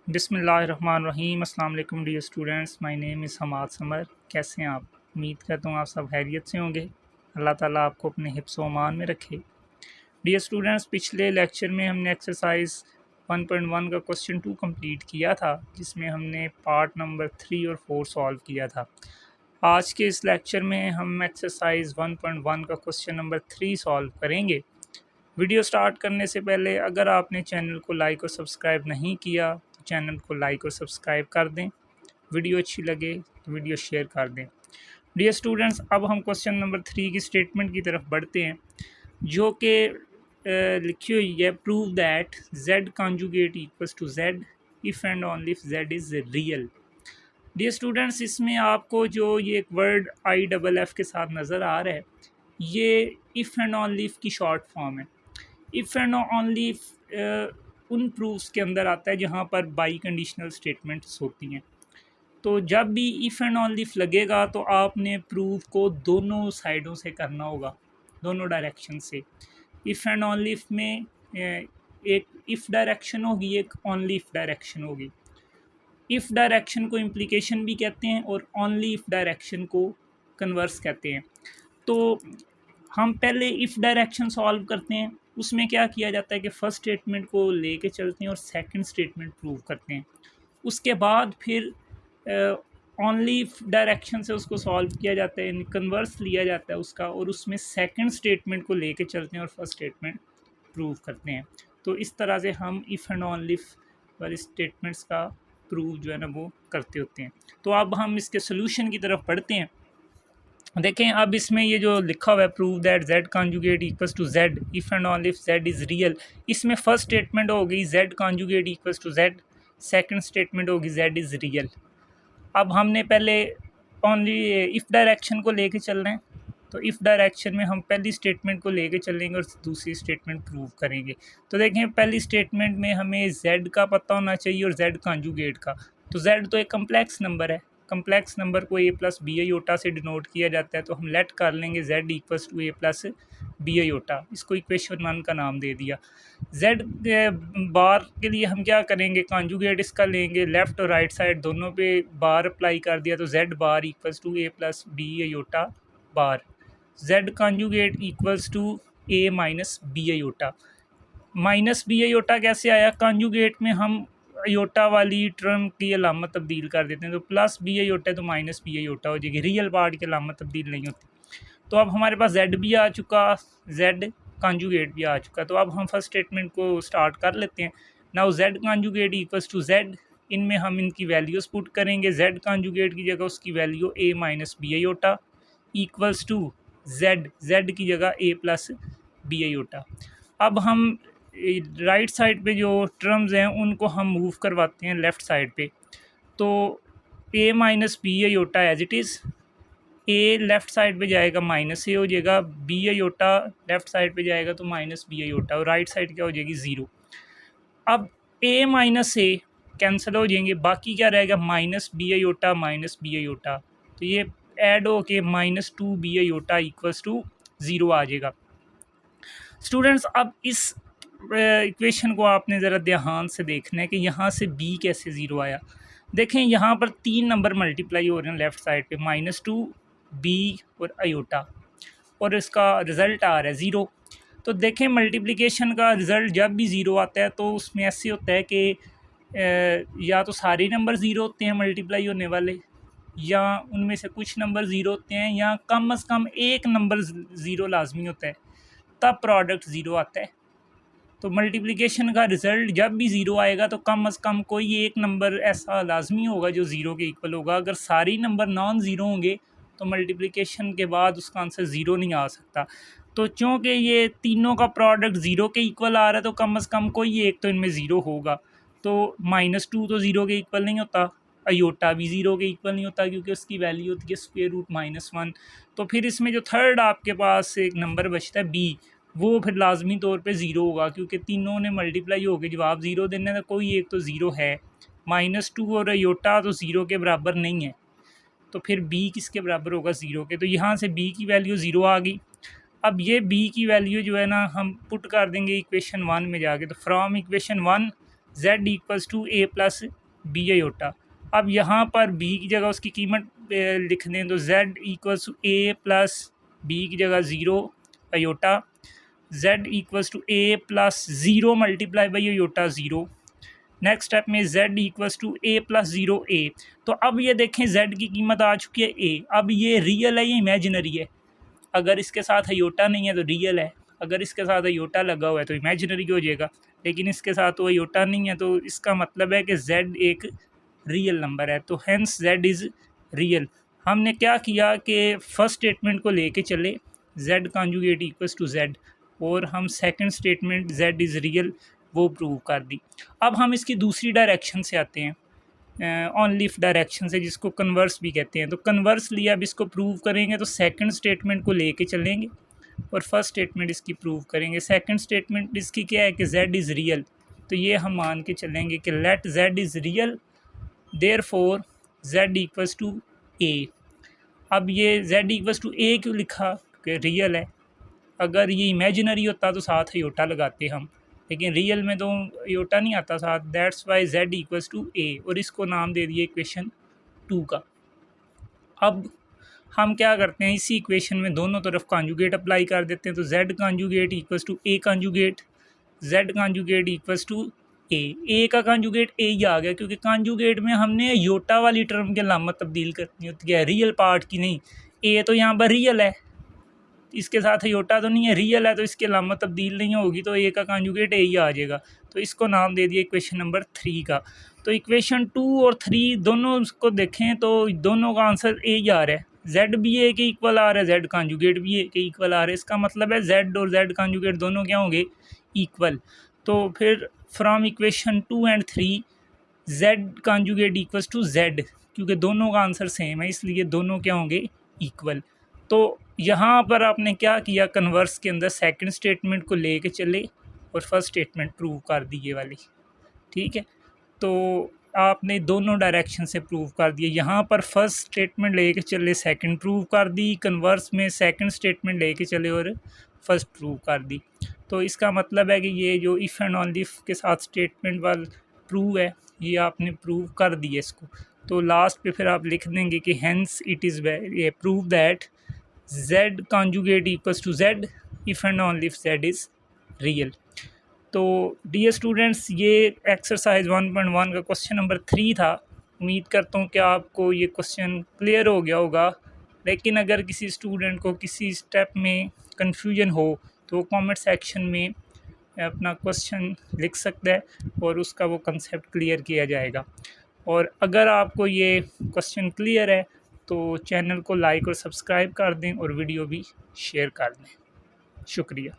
बिस्मिल्लाहिर्रहमानिर्रहीम। अस्सलाम वालेकुम dear students, my name is Hamad Samar. कैसे हैं आप? उम्मीद करता हूँ आप सब खैरियत से होंगे। अल्लाह ताला आपको अपने हिफ्ज़ व अमान में रखे। डियर स्टूडेंट्स, पिछले लेक्चर में हमने एक्सरसाइज 1.1 का क्वेश्चन 2 कंप्लीट किया था, जिसमें हमने पार्ट नंबर 3 और 4 सॉल्व किया था। आज के इस लेक्चर में हम एक्सरसाइज 1.1 का क्वेश्चन नंबर 3 सॉल्व करेंगे। वीडियो स्टार्ट करने से पहले अगर आपने चैनल को लाइक और सब्सक्राइब नहीं किया तो चैनल को लाइक और सब्सक्राइब कर दें। वीडियो अच्छी लगे तो वीडियो शेयर कर दें। डियर स्टूडेंट्स, अब हम क्वेश्चन नंबर 3 की स्टेटमेंट की तरफ बढ़ते हैं, जो कि लिखी हुई है, prove that z conjugate equals to z if and only if z is real. Dear students, इसमें आपको जो ये एक वर्ड IFF के साथ नज़र आ रहा है, ये इफ़ एंड ओनली इफ की शॉर्ट फॉर्म है। इफ़ एंड ओनली उन प्रूफ्स के अंदर आता है जहाँ पर बाई कंडीशनल स्टेटमेंट्स होती हैं। तो जब भी इफ़ एंड ओनली इफ लगेगा तो आपने प्रूफ को दोनों साइडों से करना होगा, दोनों डायरेक्शन से। इफ़ एंड ओनली इफ में एक इफ़ डायरेक्शन होगी, एक ओनली इफ डायरेक्शन होगी। इफ़ डायरेक्शन को इम्प्लीकेशन भी कहते हैं और ओनली इफ डायरेक्शन को कन्वर्स कहते हैं। तो हम पहले इफ़ डायरेक्शन सॉल्व करते हैं। उसमें क्या किया जाता है कि फ़र्स्ट स्टेटमेंट को लेके चलते हैं और सेकंड स्टेटमेंट प्रूव करते हैं। उसके बाद फिर ओनली इफ डायरेक्शन से उसको सॉल्व किया जाता है, कन्वर्स लिया जाता है उसका, और उसमें सेकंड स्टेटमेंट को लेके चलते हैं और फर्स्ट स्टेटमेंट प्रूव करते हैं। तो इस तरह से हम इफ़ एंड ओनली इफ वाली स्टेटमेंट्स का प्रूव जो है ना वो करते होते हैं। तो अब हम इसके सोल्यूशन की तरफ बढ़ते हैं। देखें, अब इसमें ये जो लिखा हुआ है, prove that z conjugate equals to z if and only if z is real. इसमें फर्स्ट स्टेटमेंट होगी z conjugate equals to z, second statement होगी z इज़ रियल। अब हमने पहले ओनली इफ़ डायरेक्शन को लेके चल रहे हैं, तो इफ़ डायरेक्शन में हम पहली स्टेटमेंट को लेके चलेंगे और दूसरी स्टेटमेंट प्रूव करेंगे। तो देखें, पहली स्टेटमेंट में हमें z का पता होना चाहिए और z कॉन्जुगेट का। तो z तो एक कम्प्लेक्स नंबर है, कम्प्लेक्स नंबर को a प्लस बी आयोटा से डिनोट किया जाता है। तो हम लेट कर लेंगे z equals to a plus b iota, इसको इक्वेशन 1 का नाम दे दिया। z बार के लिए हम क्या करेंगे, कॉन्जुगेट इसका लेंगे, लेफ़्ट और राइट साइड दोनों पे बार अप्लाई कर दिया। तो z bar equals to a plus b iota bar, z conjugate equals to a minus B iota. Minus B iota कैसे आया? कॉन्जुगेट में हम आयोटा वाली टर्म की अलामत तब्दील कर देते हैं, तो प्लस बी आयोटा तो माइनस बी आयोटा हो जाएगी, रियल पार्ट की अलामत तब्दील नहीं होती। तो अब हमारे पास z भी आ चुका, z कॉन्जुगेट भी आ चुका। तो अब हम फर्स्ट स्टेटमेंट को स्टार्ट कर लेते हैं। Now z conjugate equals to z, इनमें हम इनकी वैल्यूज़ पुट करेंगे। z कॉन्जुगेट की जगह उसकी value a minus B iota equals to z की जगह a प्लस बी आयोटा। अब हम राइट साइड पे जो टर्म्स हैं उनको हम मूव करवाते हैं लेफ़्ट साइड पे। तो a minus B iota as it is, a left side पे जाएगा माइनस ए हो जाएगा, बी आयोटा लेफ़्ट साइड पे जाएगा तो माइनस बी आयोटा, और राइट साइड क्या हो जाएगी, ज़ीरो। अब ए माइनस ए कैंसिल हो जाएंगे, बाकी क्या रहेगा, minus B iota minus B iota. तो ये ऐड हो के minus two B iota equals to zero आ जाएगा। स्टूडेंट्स, अब इस इक्वेशन को आपने ज़रा ध्यान से देखना है कि यहाँ से b कैसे ज़ीरो आया। देखें, यहाँ पर 3 नंबर मल्टीप्लाई हो रहे हैं लेफ़्ट साइड पे, माइनस टू, b और आयोटा, और इसका रिज़ल्ट आ रहा है ज़ीरो। तो देखें, मल्टीप्लिकेशन का रिज़ल्ट जब भी ज़ीरो आता है तो उसमें ऐसे होता है कि या तो सारे नंबर ज़ीरो होते हैं मल्टीप्लाई होने वाले, या उनमें से कुछ नंबर ज़ीरो होते हैं, या कम से कम एक नंबर ज़ीरो लाजमी होता है, तब प्रोडक्ट ज़ीरो आता है। तो मल्टीप्लिकेशन का रिज़ल्ट जब भी ज़ीरो आएगा तो कम से कम कोई एक नंबर ऐसा लाजमी होगा जो ज़ीरो के इक्वल होगा। अगर सारे नंबर नॉन ज़ीरो होंगे तो मल्टीप्लिकेशन के बाद उसका आंसर ज़ीरो नहीं आ सकता। तो चूँकि ये तीनों का प्रोडक्ट ज़ीरो के इक्वल आ रहा है तो कम से कम कोई एक तो इनमें ज़ीरो होगा। तो माइनस टू तो ज़ीरो के इक्वल नहीं होता, आयोटा भी ज़ीरो के इक्वल नहीं होता क्योंकि उसकी वैल्यू होती है स्क्वायर रूट माइनस वन। तो फिर इसमें जो थर्ड आपके पास एक नंबर बचता है बी, वो फिर लाजमी तौर पे ज़ीरो होगा क्योंकि तीनों ने मल्टीप्लाई होकर जवाब ज़ीरो देने का, कोई एक तो ज़ीरो है। माइनस टू और आयोटा तो ज़ीरो के बराबर नहीं है, तो फिर b किसके बराबर होगा, ज़ीरो के। तो यहाँ से b की वैल्यू ज़ीरो आ गई। अब ये b की वैल्यू जो है ना हम पुट कर देंगे इक्वेशन 1 में जाके। तो from equation 1 z equals to a plus b iota. अब यहाँ पर b की जगह उसकी कीमत लिख दें तो z equals to a plus b की जगह 0 iota, z equals to a plus 0 multiply by iota 0। Next step में z equals to a plus 0 a। तो अब ये देखें z की कीमत आ चुकी है a। अब ये रियल है या इमेजिनरी है? अगर इसके साथ अयोटा नहीं है तो रियल है, अगर इसके साथ अयोटा लगा हुआ है तो इमेजिनरी हो जाएगा, लेकिन इसके साथ तो अयोटा नहीं है, तो इसका मतलब है कि z एक रियल नंबर है, तो हेंस z इज़ रियल। हमने क्या किया कि फर्स्ट स्टेटमेंट को लेके चले z conjugate equals to z, और हम second statement z is real वो प्रूव कर दी। अब हम इसकी दूसरी डायरेक्शन से आते हैं, ऑन लीफ डायरेक्शन से, जिसको कन्वर्स भी कहते हैं। तो कन्वर्सली अब इसको प्रूव करेंगे तो सेकंड स्टेटमेंट को लेके चलेंगे और फर्स्ट स्टेटमेंट इसकी प्रूव करेंगे। सेकंड स्टेटमेंट इसकी क्या है कि z इज़ रियल, तो ये हम मान के चलेंगे कि let z is real therefore z equals to a। अब ये z इक्वल्स टू a क्यों लिखा? कि रियल है। अगर ये इमेजिनरी होता तो साथ अयोटा लगाते हम, लेकिन रियल में तो अयोटा नहीं आता साथ, that's why z equals to a, और इसको नाम दे दिए इक्वेशन 2 का। अब हम क्या करते हैं, इसी इक्वेशन में दोनों तरफ कॉन्जुगेट अप्लाई कर देते हैं। तो z conjugate equals to a conjugate, z conjugate equals to a का कॉन्जुगेट a ही आ गया, क्योंकि कॉन्जुगेट में हमने अयोटा वाली टर्म की अलामत तब्दील करनी होती है, रियल पार्ट की नहीं। a तो यहाँ पर रियल है, इसके साथ अयोटा तो नहीं है, रियल है, तो इसकी अलामत तब्दील नहीं होगी, तो ए का कॉन्जुगेट ए ही आ जाएगा। तो इसको नाम दे दिया इक्वेशन नंबर 3 का। तो इक्वेशन 2 और 3 दोनों को देखें तो दोनों का आंसर ए ही आ रहा है, जेड भी ए के इक्वल आ रहा है, जेड कॉन्जुगेट भी ए के इक्वल आ रहा है। इसका मतलब है जेड और जेड कॉन्जुगेट दोनों क्या होंगे? इक्वल। तो फिर from equation 2 and 3 z conjugate equals to z, क्योंकि दोनों का आंसर सेम है इसलिए दोनों क्या होंगे? इक्वल। तो यहाँ पर आपने क्या किया, कन्वर्स के अंदर सेकंड स्टेटमेंट को लेके चले और फर्स्ट स्टेटमेंट प्रूव कर दी ये वाली, ठीक है। तो आपने दोनों डायरेक्शन से प्रूव कर दिए। यहाँ पर फर्स्ट स्टेटमेंट लेके चले, सेकंड प्रूव कर दी, कन्वर्स में सेकंड स्टेटमेंट लेके चले और फर्स्ट प्रूव कर दी। तो इसका मतलब है कि ये जो इफ़ एंड ऑन इफ के साथ स्टेटमेंट वाल प्रूव है, ये आपने प्रूव कर दिया इसको। तो लास्ट पे फिर आप लिख देंगे कि hence it is prove that z conjugate equals to z if and only if z is real. तो डियर स्टूडेंट्स, ये एक्सरसाइज 1.1 का क्वेश्चन नंबर 3 था। उम्मीद करता हूँ कि आपको ये क्वेश्चन क्लियर हो गया होगा, लेकिन अगर किसी स्टूडेंट को किसी स्टेप में कन्फ्यूजन हो तो कमेंट सेक्शन में अपना क्वेश्चन लिख सकता है और उसका वो कंसेप्ट क्लियर किया जाएगा। और अगर आपको ये क्वेश्चन क्लियर है तो चैनल को लाइक और सब्सक्राइब कर दें और वीडियो भी शेयर कर दें। शुक्रिया।